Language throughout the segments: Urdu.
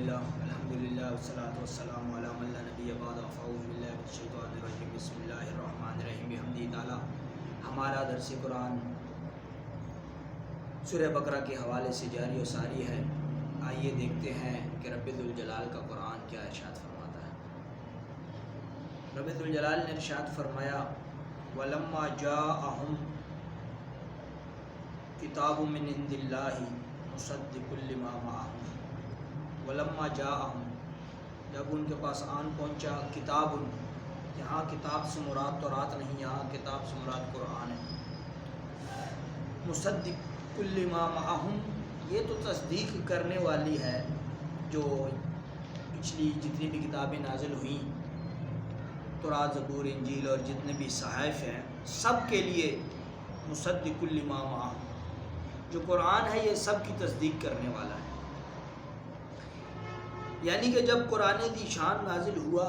للہ الحمدللہ والصلاۃ والسلام علی من لا نبی بعد فاعوذ باللہ من الشیطان الرجیم بسم اللہ الرحمن الرحیم بحمدہ تعالی۔ ہمارا درس قرآن سورہ بقرہ کے حوالے سے جاری و ساری ہے۔ آئیے دیکھتے ہیں کہ رب ذوالجلال کا قرآن کیا ارشاد فرماتا ہے۔ رب ذوالجلال نے ارشاد فرمایا وَلَمَّا جَاءَهُمْ کتاب من عند اللہ مصدق لما معہم۔ وَلَمَّا جَاءَهُمْ، جب ان کے پاس آن پہنچا، کتاب، یہاں کتاب سے مراد تورات نہیں، یہاں کتاب سے مراد قرآن ہے۔ مصدق لما معہم، یہ تو تصدیق کرنے والی ہے جو پچھلی جتنی بھی کتابیں نازل ہوئیں، تورات، زبور، انجیل اور جتنے بھی صحائف ہیں، سب کے لیے مصدق لما معہم، جو قرآن ہے یہ سب کی تصدیق کرنے والا ہے۔ یعنی کہ جب قرآن ذی شان نازل ہوا،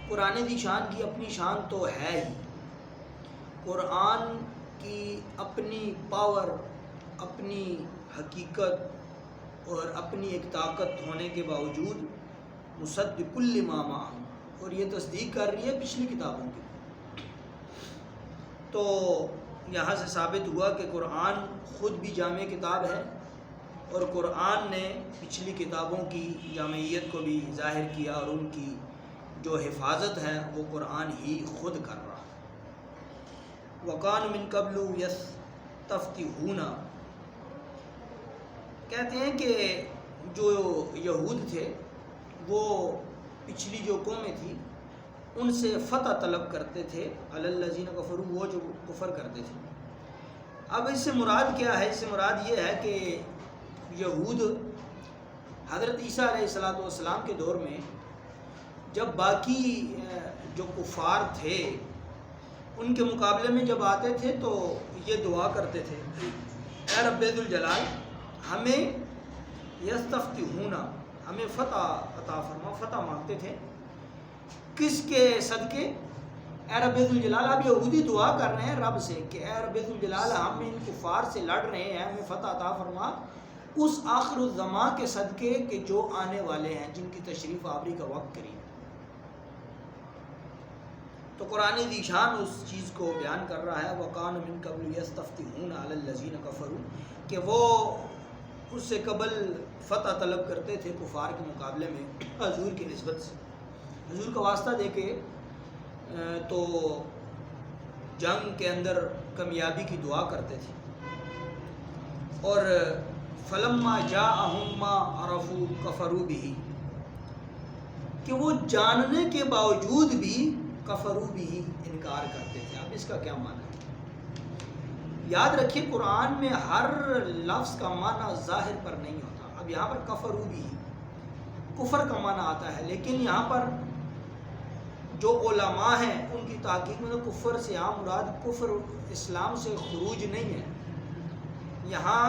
قرآن ذی شان کی اپنی شان تو ہے ہی، قرآن کی اپنی پاور، اپنی حقیقت اور اپنی ایک طاقت ہونے کے باوجود مصدق لما معہم، اور یہ تصدیق کر رہی ہے پچھلی کتابوں کی۔ تو یہاں سے ثابت ہوا کہ قرآن خود بھی جامع کتاب ہے، اور قرآن نے پچھلی کتابوں کی جامعیت کو بھی ظاہر کیا، اور ان کی جو حفاظت ہے وہ قرآن ہی خود کر رہا ہے۔ وَقَانُوا مِن قَبْلُ يَسْتَفْتِحُونَ، کہتے ہیں کہ جو یہود تھے وہ پچھلی جو قومیں تھیں ان سے فتح طلب کرتے تھے، علی الذین کفروا، وہ جو کفر کرتے تھے۔ اب اس سے مراد کیا ہے؟ اس سے مراد یہ ہے کہ یہود حضرت عیسیٰ علیہ السلام کے دور میں جب باقی جو کفار تھے ان کے مقابلے میں جب آتے تھے تو یہ دعا کرتے تھے، اے رب ذوالجلال ہمیں یستفتحون، ہمیں فتح عطا فرما، فتح مانگتے تھے۔ کس کے صدقے؟ اے رب ذوالجلال، اب یہودی دعا کر رہے ہیں رب سے کہ اے رب ذوالجلال ہم ان کفار سے لڑ رہے ہیں، ہمیں فتح عطا فرما اس آخر الزمان کے صدقے کہ جو آنے والے ہیں، جن کی تشریف آوری کا وقت قریب۔ تو قرآن ذی شان اس چیز کو بیان کر رہا ہے، وَقَانُوا مِن قَبْلُ يَسْتَفْتِحُونَ عَلَى الَّذِينَ كَفَرُوا، کہ وہ اس سے قبل فتح طلب کرتے تھے کفار کے مقابلے میں حضور کی نسبت سے، حضور کا واسطہ دے کے تو جنگ کے اندر کامیابی کی دعا کرتے تھے۔ اور فَلَمَّا جَاءَهُم مَّا عَرَفُوا كَفَرُوا بِهِ، کہ وہ جاننے کے باوجود بھی کفروا بھی انکار کرتے تھے۔ اب اس کا کیا معنی ہے؟ یاد رکھیے قرآن میں ہر لفظ کا معنی ظاہر پر نہیں ہوتا۔ اب یہاں پر کفروا بھی کفر کا معنی آتا ہے، لیکن یہاں پر جو علماء ہیں ان کی تحقیق میں تو کفر سے عام مراد کفر اسلام سے خروج نہیں ہے، یہاں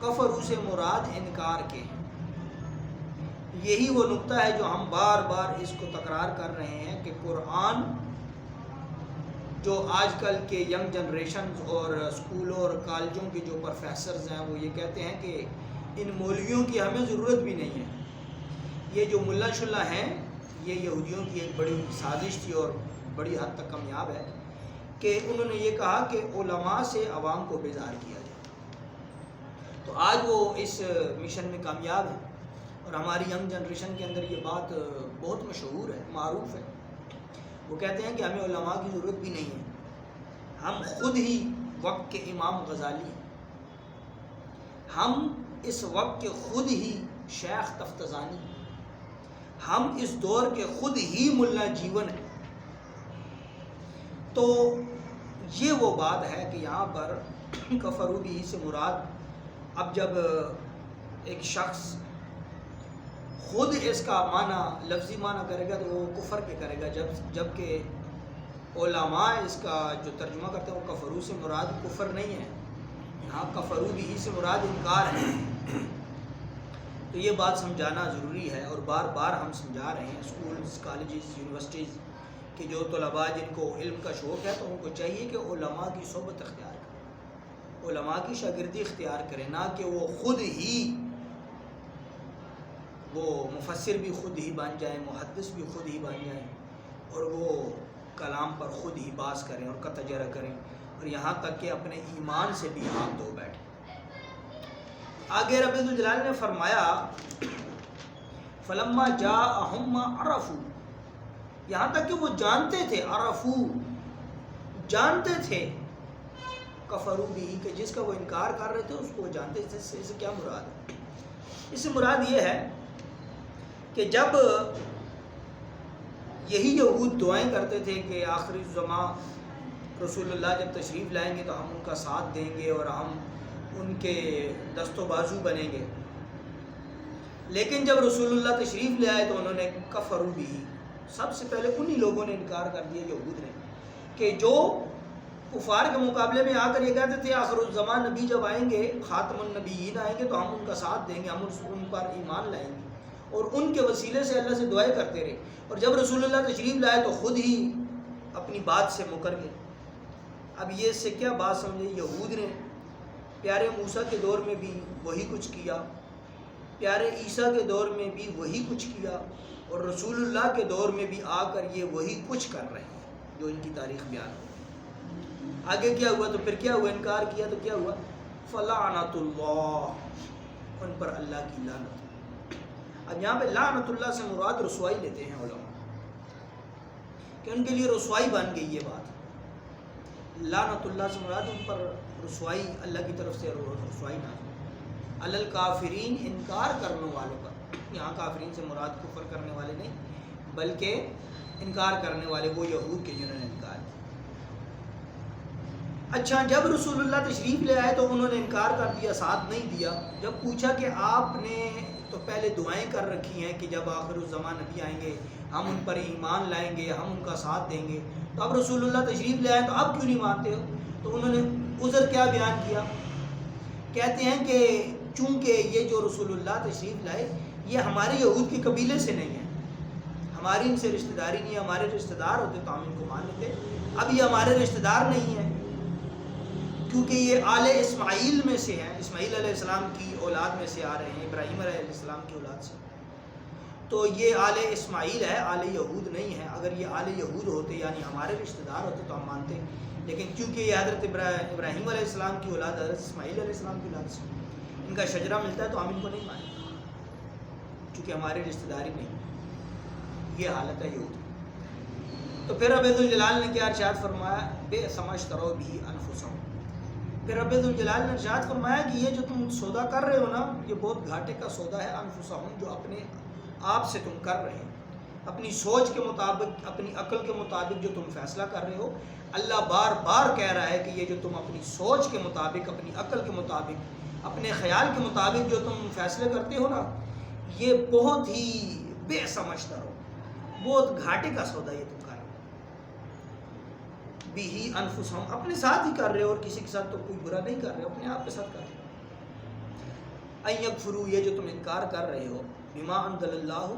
کفروا سے مراد انکار کے ہیں۔ یہی وہ نقطہ ہے جو ہم بار بار اس کو تکرار کر رہے ہیں کہ قرآن جو آج کل کے ینگ جنریشنز اور اسکولوں اور کالجوں کے جو پروفیسرز ہیں وہ یہ کہتے ہیں کہ ان مولویوں کی ہمیں ضرورت بھی نہیں ہے، یہ جو ملا شلہ ہیں یہ یہودیوں کی ایک بڑی سازش تھی اور بڑی حد تک کامیاب ہے کہ انہوں نے یہ کہا کہ علماء سے عوام کو بیزار کیا جائے۔ تو آج وہ اس مشن میں کامیاب ہے، اور ہماری ینگ جنریشن کے اندر یہ بات بہت مشہور ہے، معروف ہے۔ وہ کہتے ہیں کہ ہمیں علماء کی ضرورت بھی نہیں ہے، ہم خود ہی وقت کے امام غزالی ہیں، ہم اس وقت کے خود ہی شیخ تفتزانی ہیں، ہم اس دور کے خود ہی ملا جیون ہیں۔ تو یہ وہ بات ہے کہ یہاں پر کفروا بھی سے مراد، اب جب ایک شخص خود اس کا معنی لفظی معنی کرے گا تو وہ کفر کے کرے گا، جبکہ علماء اس کا جو ترجمہ کرتے ہیں وہ کفروا سے مراد کفر نہیں ہے، یہاں کفروا بھی سے مراد انکار ہے۔ تو یہ بات سمجھانا ضروری ہے، اور بار بار ہم سمجھا رہے ہیں اسکولز، کالجز، یونیورسٹیز کہ جو طلباء جن کو علم کا شوق ہے تو ان کو چاہیے کہ علماء کی صحبت اختیار کریں، علماء کی شاگردی اختیار کریں، نہ کہ وہ خود ہی وہ مفسر بھی خود ہی بن جائیں، محدث بھی خود ہی بن جائیں، اور وہ کلام پر خود ہی باس کریں اور قطع کریں، اور یہاں تک کہ اپنے ایمان سے بھی ہاتھ دھو بیٹھیں۔ آگے رب ذوالجلال نے فرمایا فلما جاءہم ما عرفوا، یہاں تک کہ وہ جانتے تھے، عرفوا جانتے تھے، کفروا بھی کہ جس کا وہ انکار کر رہے تھے اس کو وہ جانتے تھے۔ اس سے کیا مراد ہے؟ اس سے مراد یہ ہے کہ جب یہی یہود دعائیں کرتے تھے کہ آخری زمان رسول اللہ جب تشریف لائیں گے تو ہم ان کا ساتھ دیں گے اور ہم ان کے دست و بازو بنیں گے، لیکن جب رسول اللہ تشریف لے آئے تو انہوں نے کفروا بھی، سب سے پہلے انہی لوگوں نے انکار کر دیا یہود نے، کہ جو کفار کے مقابلے میں آ کر یہ کہتے تھے آخر الزمان نبی جب آئیں گے، خاتم النبیین آئیں گے تو ہم ان کا ساتھ دیں گے، ہم ان پر ایمان لائیں گے، اور ان کے وسیلے سے اللہ سے دعائیں کرتے رہے، اور جب رسول اللہ تشریف لائے تو خود ہی اپنی بات سے مکر گئے۔ اب یہ سے کیا بات سمجھے؟ یہود نے پیارے موسیٰ کے دور میں بھی وہی کچھ کیا، پیارے عیسیٰ کے دور میں بھی وہی کچھ کیا، اور رسول اللہ کے دور میں بھی آ کر یہ وہی کچھ کر رہے ہیں جو ان کی تاریخ بیان ہو۔ آگے کیا ہوا؟ تو پھر کیا ہوا؟ انکار کیا تو کیا ہوا؟ فلعنت اللہ، ان پر اللہ کی لعنت۔ اب یہاں پہ لعنت اللہ سے مراد رسوائی لیتے ہیں علماء، کہ ان کے لیے رسوائی بن گئی یہ بات۔ لعنت اللہ سے مراد ان پر رسوائی، اللہ کی طرف سے رسوائی نہ علی الکافرین، انکار کرنے والوں پر۔ یہاں کافرین سے مراد کفر کرنے والے نہیں، بلکہ انکار کرنے والے وہ یہود کے جنہوں نے انکار کیا۔ اچھا، جب رسول اللہ تشریف لے آئے تو انہوں نے انکار کر دیا، ساتھ نہیں دیا۔ جب پوچھا کہ آپ نے تو پہلے دعائیں کر رکھی ہیں کہ جب آخر الزمان نبی آئیں گے ہم ان پر ایمان لائیں گے، ہم ان کا ساتھ دیں گے، تو اب رسول اللہ تشریف لے آئے تو اب کیوں نہیں مانتے ہو؟ تو انہوں نے عذر کیا بیان کیا؟ کہتے ہیں کہ چونکہ یہ جو رسول اللہ تشریف لائے یہ ہمارے یہود کے قبیلے سے نہیں ہے، ہماری ان سے رشتہ داری نہیں ہے، ہمارے رشتہ دار ہوتے تو ہم ان کو مان لیتے، اب یہ ہمارے رشتہ دار نہیں ہیں، کیونکہ یہ آل اسماعیل میں سے ہیں، اسماعیل علیہ السلام کی اولاد میں سے آ رہے ہیں، ابراہیم علیہ السلام کی اولاد سے، تو یہ آل اسماعیل ہے، آل یہود نہیں ہے۔ اگر یہ آل یہود ہوتے یعنی ہمارے رشتہ دار ہوتے تو ہم مانتے، لیکن کیونکہ یہ حضرت ابراہیم علیہ السلام کی اولاد، حضرت اسماعیل علیہ السلام کی اولاد سے ان کا شجرہ ملتا ہے تو ہم ان کو نہیں مانیں چونکہ ہمارے رشتہ داری نہیں۔ یہ حالت ہے یہود۔ تو پھر رب ذوالجلال نے کیا ارشاد فرمایا؟ بے سمجھترو بھی انفسہم، پھر رب ذوالجلال نے ارشاد فرمایا کہ یہ جو تم سودا کر رہے ہو نا، یہ بہت گھاٹے کا سودا ہے، انفسہم، جو اپنے آپ سے تم کر رہے ہیں، اپنی سوچ کے مطابق، اپنی عقل کے مطابق جو تم فیصلہ کر رہے ہو۔ اللہ بار بار کہہ رہا ہے کہ یہ جو تم اپنی سوچ کے مطابق، اپنی عقل کے مطابق، اپنے خیال کے مطابق جو تم فیصلے کرتے ہو نا، یہ بہت ہی بے سمجھتر ہو، بہت گھاٹے کا سودا یہ تم کر رہے ہو۔ بھی انفسہم، اپنے ساتھ ہی کر رہے ہو، اور کسی کے ساتھ تو کوئی برا نہیں کر رہے ہو، اپنے آپ کے ساتھ کر رہے ہو۔ ان یکفروا، یہ جو تم انکار کر رہے ہو، بما انزل اللہ،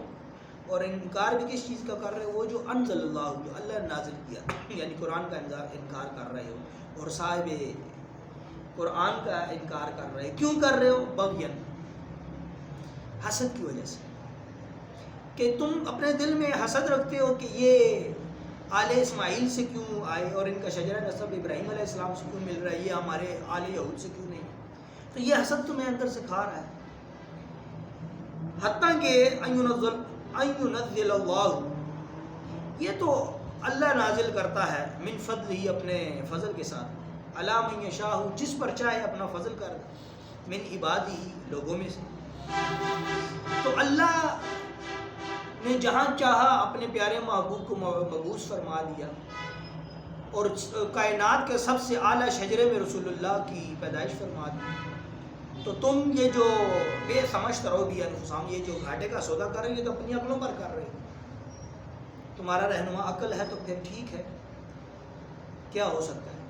اور انکار بھی کس چیز کا کر رہے ہو؟ وہ جو انزل اللہ، جو اللہ نے نازل کیا، یعنی قرآن کا انکار کر رہے ہو، اور صاحب قرآن کا انکار کر رہے ہو۔ کیوں کر رہے ہو؟ بغین، حسد کی وجہ سے، کہ تم اپنے دل میں حسد رکھتے ہو کہ یہ آل اسماعیل سے کیوں آئے اور ان کا شجرہ نسب ابراہیم علیہ السلام سے کیوں مل رہا ہے، یہ ہمارے آل یہود سے کیوں نہیں؟ تو یہ حسد تمہیں اندر سے کھا رہا ہے، حتیٰ کہ ان ينزل اللہ، یہ تو اللہ نازل کرتا ہے، من فضل ہی، اپنے فضل کے ساتھ، علی من یشاء، جس پر چاہے اپنا فضل کر، من عبادی، لوگوں میں سے۔ تو اللہ نے جہاں چاہا اپنے پیارے محبوب کو مبعوث فرما دیا، اور کائنات کے سب سے اعلیٰ شجرے میں رسول اللہ کی پیدائش فرما دی۔ تو تم یہ جو بے سمجھترو بھی انفسہم، یہ جو گھاٹے کا سودا کر رہے ہیں، یہ تو اپنی عقلوں پر کر رہے ہیں۔ تمہارا رہنما عقل ہے تو پھر ٹھیک ہے، کیا ہو سکتا ہے؟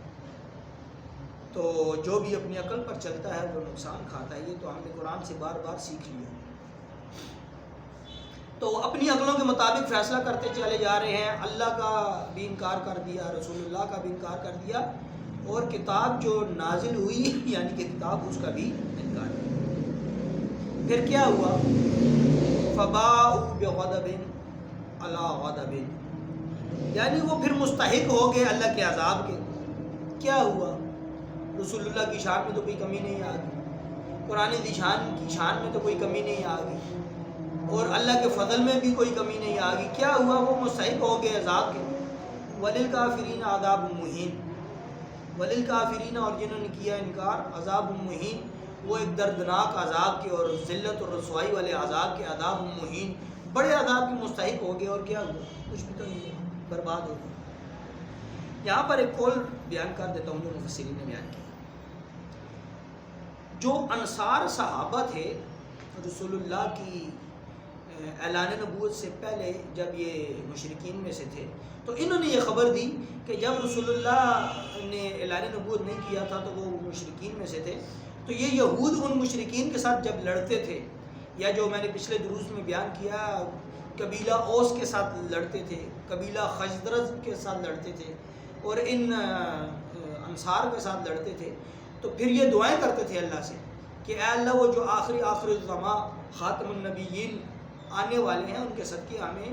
تو جو بھی اپنی عقل پر چلتا ہے وہ نقصان کھاتا ہے، یہ تو ہم نے قرآن سے بار بار سیکھ لیا۔ تو اپنی عقلوں کے مطابق فیصلہ کرتے چلے جا رہے ہیں، اللہ کا بھی انکار کر دیا، رسول اللہ کا بھی انکار کر دیا، اور کتاب جو نازل ہوئی یعنی کہ کتاب، اس کا بھی انکار کیا۔ پھر کیا ہوا؟ فباؤوا بغضب علی غضب، یعنی وہ پھر مستحق ہو گئے اللہ کے عذاب کے۔ کیا ہوا؟ رسول اللہ کی شان میں تو کوئی کمی نہیں آ گئی، قرآن ذیشان کی شان میں تو کوئی کمی نہیں آ گئی، اور اللہ کے فضل میں بھی کوئی کمی نہیں آ گئی۔ کیا ہوا؟ وہ مستحق ہو گئے عذاب کے۔ وَلِلْكَافِرِينَ عَذَابٌ مُّهِينٌ، وَلِلْكَافِرِينَ، اور جنہوں نے کیا انکار، عذاب مہین، وہ ایک دردناک عذاب کے اور ذلت اور رسوائی والے عذاب کے، عذاب مہین، بڑے عذاب کے مستحق ہو گئے۔ اور کیا ہوا؟ کچھ بھی تو نہیں ہوا، برباد ہو گئے۔ یہاں پر ایک قول بیان کر دیتا ہوں جو مفسرین نے بیان کیا۔ جو انصار صحابہ تھے رسول اللہ کی اعلان نبوت سے پہلے، جب یہ مشرکین میں سے تھے، تو انہوں نے یہ خبر دی کہ جب رسول اللہ نے اعلان نبوت نہیں کیا تھا تو وہ مشرکین میں سے تھے، تو یہ یہود ان مشرکین کے ساتھ جب لڑتے تھے، یا جو میں نے پچھلے دروس میں بیان کیا، قبیلہ اوس کے ساتھ لڑتے تھے، قبیلہ خزرج کے ساتھ لڑتے تھے، اور ان انصار کے ساتھ لڑتے تھے، تو پھر یہ دعائیں کرتے تھے اللہ سے کہ اے اللہ، وہ جو آخر الزماں خاتم النبیین آنے والے ہیں، ان کے صدقے ہمیں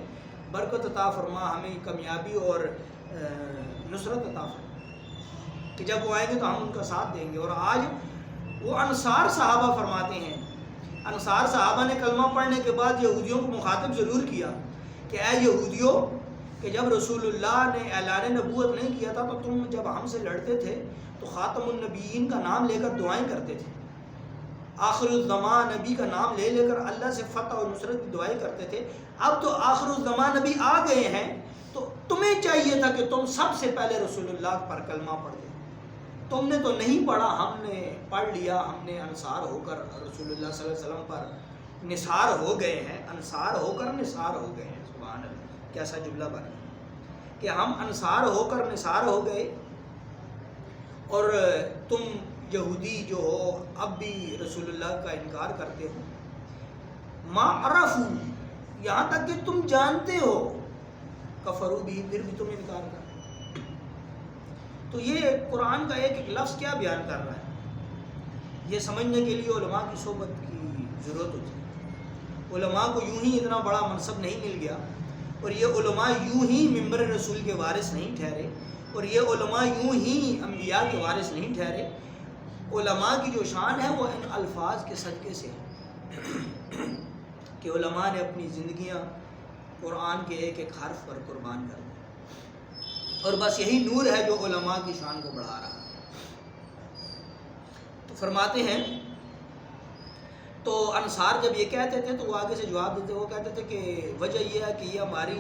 برکت عطا فرما، ہمیں کامیابی اور نصرت عطا فرما، کہ جب وہ آئیں گے تو ہم ان کا ساتھ دیں گے۔ اور آج وہ انصار صحابہ فرماتے ہیں، انصار صحابہ نے کلمہ پڑھنے کے بعد یہودیوں کو مخاطب ضرور کیا کہ اے یہودیوں، کہ جب رسول اللہ نے اعلان نبوت نہیں کیا تھا تو تم جب ہم سے لڑتے تھے تو خاتم النبیین کا نام لے کر دعائیں کرتے تھے، آخر الزمان نبی کا نام لے لے کر اللہ سے فتح اور نصرت کی دعائیں کرتے تھے۔ اب تو آخر الزمان نبی آ گئے ہیں، تو تمہیں چاہیے تھا کہ تم سب سے پہلے رسول اللہ پر کلمہ پڑھ دیں، تم نے تو نہیں پڑھا، ہم نے پڑھ لیا، ہم نے انصار ہو کر رسول اللہ صلی اللہ علیہ وسلم پر نثار ہو گئے ہیں، انصار ہو کر نثار ہو گئے ہیں۔ سبحان اللہ، کیسا جملہ بنا کہ ہم انصار ہو کر نثار ہو گئے، اور تم یہودی جو ہو اب بھی رسول اللہ کا انکار کرتے ہو۔ ما عرفو، یہاں تک کہ تم جانتے ہو، کفرو بھی، پھر بھی تم انکار کر۔ تو یہ قرآن کا ایک ایک لفظ کیا بیان کر رہا ہے، یہ سمجھنے کے لیے علماء کی صحبت کی ضرورت ہوتی ہے۔ علماء کو یوں ہی اتنا بڑا منصب نہیں مل گیا، اور یہ علماء یوں ہی ممبر رسول کے وارث نہیں ٹھہرے، اور یہ علماء یوں ہی انبیاء کے وارث نہیں ٹھہرے۔ علماء کی جو شان ہے وہ ان الفاظ کے صدقے سے ہے کہ علماء نے اپنی زندگیاں قرآن کے ایک ایک حرف پر قربان کر دی، اور بس یہی نور ہے جو علماء کی شان کو بڑھا رہا ہے۔ تو فرماتے ہیں، تو انصار جب یہ کہتے تھے تو وہ آگے سے جواب دیتے، وہ کہتے تھے کہ وجہ یہ ہے کہ یہ ہماری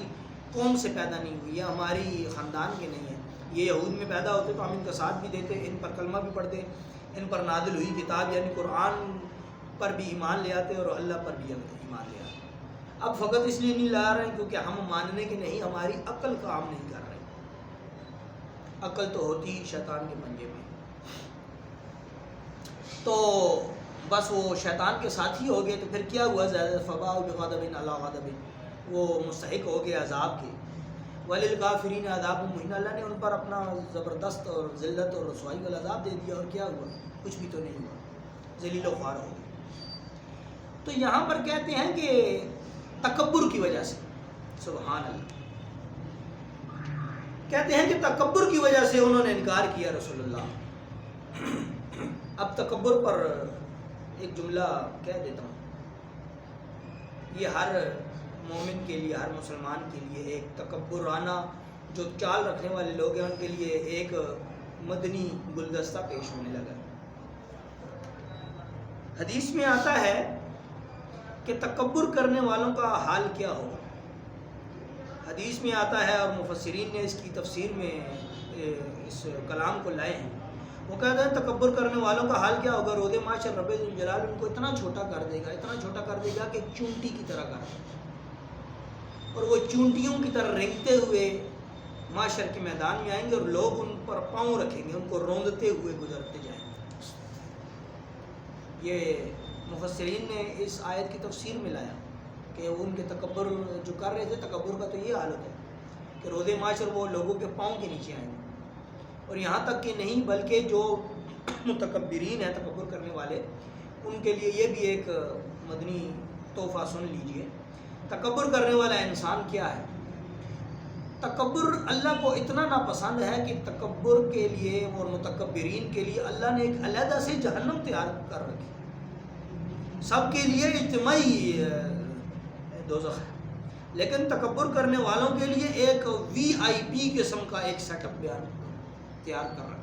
قوم سے پیدا نہیں ہوئی، یہ ہماری خاندان کے نہیں ہے، یہ یہود میں پیدا ہوتے تو ہم ان کا ساتھ بھی دیتے، ان پر کلمہ بھی پڑھتے، ان پر نازل ہوئی کتاب یعنی قرآن پر بھی ایمان لے آتے، اور اللہ پر بھی ایمان لے آتے۔ اب فقط اس لیے نہیں لا رہے ہیں کیونکہ ہم ماننے کے نہیں، ہماری عقل کام نہیں کر رہی، عقل تو ہوتی شیطان کے پنجے میں، تو بس وہ شیطان کے ساتھی ہو گئے۔ تو پھر کیا ہوا؟ زیادہ فباؤ بغضب علی غضب، وہ مستحق ہو گئے عذاب کے۔ وللکافرین عذاب مہین، اللہ نے ان پر اپنا زبردست اور ذلت اور رسوائی والا عذاب دے دیا، اور کیا ہوا؟ کچھ بھی تو نہیں ہوا، ذلیل و خوار ہو گئے۔ تو یہاں پر کہتے ہیں کہ تکبر کی وجہ سے، سبحان اللہ، کہتے ہیں کہ تکبر کی وجہ سے انہوں نے انکار کیا رسول اللہ۔ اب تکبر پر ایک جملہ کہہ دیتا ہوں، یہ ہر مومن کے لیے، ہر مسلمان کے لیے ایک تکبرانہ جو چال رکھنے والے لوگ ہیں ان کے لیے ایک مدنی گلدستہ پیش ہونے لگا۔ حدیث میں آتا ہے کہ تکبر کرنے والوں کا حال کیا ہوگا۔ حدیث میں آتا ہے، اور مفسرین نے اس کی تفسیر میں اس کلام کو لائے ہیں، وہ کہتے ہیں تکبر کرنے والوں کا حال کیا ہوگا، روز معاشر رب جلال ان کو اتنا چھوٹا کر دے گا، اتنا چھوٹا کر دے گا کہ چونٹی کی طرح کر دے گا، اور وہ چونٹیوں کی طرح رینگتے ہوئے معاشر کے میدان میں آئیں گے، اور لوگ ان پر پاؤں رکھیں گے، ان کو روندتے ہوئے گزرتے جائیں گے۔ یہ مفسرین نے اس آیت کی تفسیر میں لایا کہ وہ ان کے تکبر جو کر رہے تھے، تکبر کا تو یہ حالت ہے کہ روز معاشر وہ لوگوں کے پاؤں کے نیچے آئیں گے، اور یہاں تک کہ نہیں بلکہ جو متکبرین ہیں، تکبر کرنے والے، ان کے لیے یہ بھی ایک مدنی تحفہ سن لیجئے تکبر کرنے والا انسان کیا ہے؟ تکبر اللہ کو اتنا ناپسند ہے کہ تکبر کے لیے اور متکبرین کے لیے اللہ نے ایک علیحدہ سے جہنم تیار کر رکھی، سب کے لیے اجتماعی دوزخ ہے، لیکن تکبر کرنے والوں کے لیے ایک VIP قسم کا ایک سیٹ اپ تیار کر رکھا۔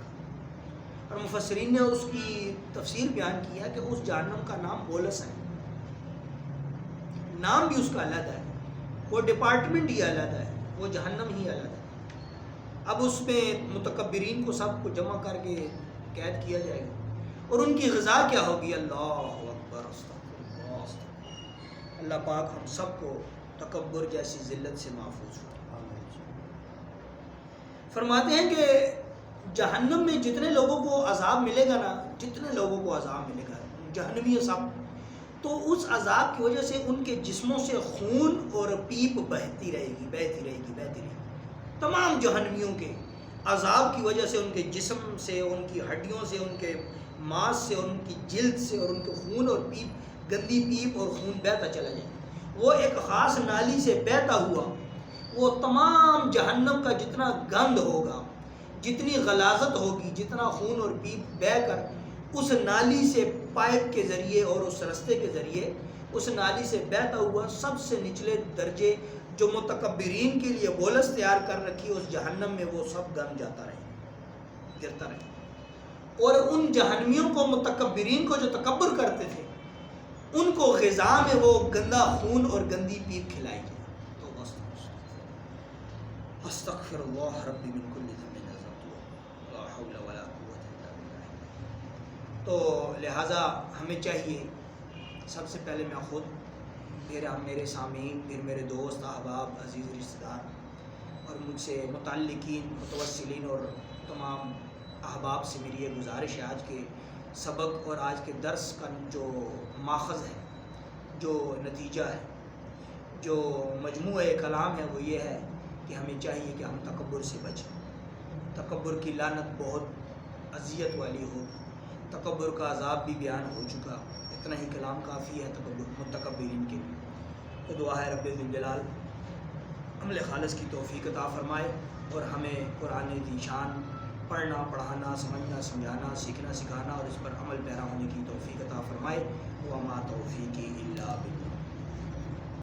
اور مفسرین نے اس کی تفسیر بیان کی ہے کہ اس جہنم کا نام بولس ہے، نام بھی اس کا علیحدہ ہے، وہ ڈپارٹمنٹ ہی علیحدہ ہے، وہ جہنم ہی علیحدہ ہے۔ اب اس میں متکبرین کو سب کو جمع کر کے قید کیا جائے گا، اور ان کی غذا کیا ہوگی؟ اللہ اکبر، استغفر اللہ، استغفر اللہ۔ اللہ پاک ہم سب کو تکبر جیسی ذلت سے محفوظ فرمائے۔ فرماتے ہیں کہ جہنم میں جتنے لوگوں کو عذاب ملے گا نا، جتنے لوگوں کو عذاب ملے گا، جہنمی سب، تو اس عذاب کی وجہ سے ان کے جسموں سے خون اور پیپ بہتی رہے گی۔ تمام جہنمیوں کے عذاب کی وجہ سے ان کے جسم سے، ان کی ہڈیوں سے، ان کے ماس سے، ان کی جلد سے، اور ان کے خون اور پیپ، گندی پیپ اور خون بہتا چلا جائے۔ وہ ایک خاص نالی سے بہتا ہوا، وہ تمام جہنم کا جتنا گند ہوگا، جتنی غلاظت ہوگی، جتنا خون اور پیپ بہہ کر اس نالی سے پائپ کے ذریعے اور اس رستے کے ذریعے اس نالی سے بہتا ہوا سب سے نچلے درجے جو متکبرین کے لیے بولس تیار کر رکھی اس جہنم میں، وہ سب گم جاتا رہے، گرتا رہے۔ اور ان جہنمیوں کو، متکبرین کو جو تکبر کرتے تھے، ان کو غذا میں وہ گندا خون اور گندی پیپ کھلائی جائے۔ تو استغفر اللہ ربی من کل ذنب لا حول ولا قوت الا باللہ۔ تو لہٰذا ہمیں چاہیے، سب سے پہلے میں خود، پھر میرے سامعین، پھر میرے دوست، احباب، عزیز رشتہ دار اور مجھ سے متعلقین، متوسلین اور تمام احباب سے میری یہ گزارش ہے، آج کے سبق اور آج کے درس کا جو ماخذ ہے، جو نتیجہ ہے، جو مجموعہ کلام ہے، وہ یہ ہے کہ ہمیں چاہیے کہ ہم تکبر سے بچیں۔ تکبر کی لعنت بہت اذیت والی ہو، تکبر کا عذاب بھی بیان ہو چکا، اتنا ہی کلام کافی ہے متکبرین کے لیے۔ تو دعا ہے رب ذوالجلال عمل خالص کی توفیق عطا فرمائے، اور ہمیں قرآن ذی شان پڑھنا، پڑھانا، سمجھنا، سمجھانا، سیکھنا، سکھانا اور اس پر عمل پیرا ہونے کی توفیق عطا فرمائے۔ وما توفیقی الا باللہ۔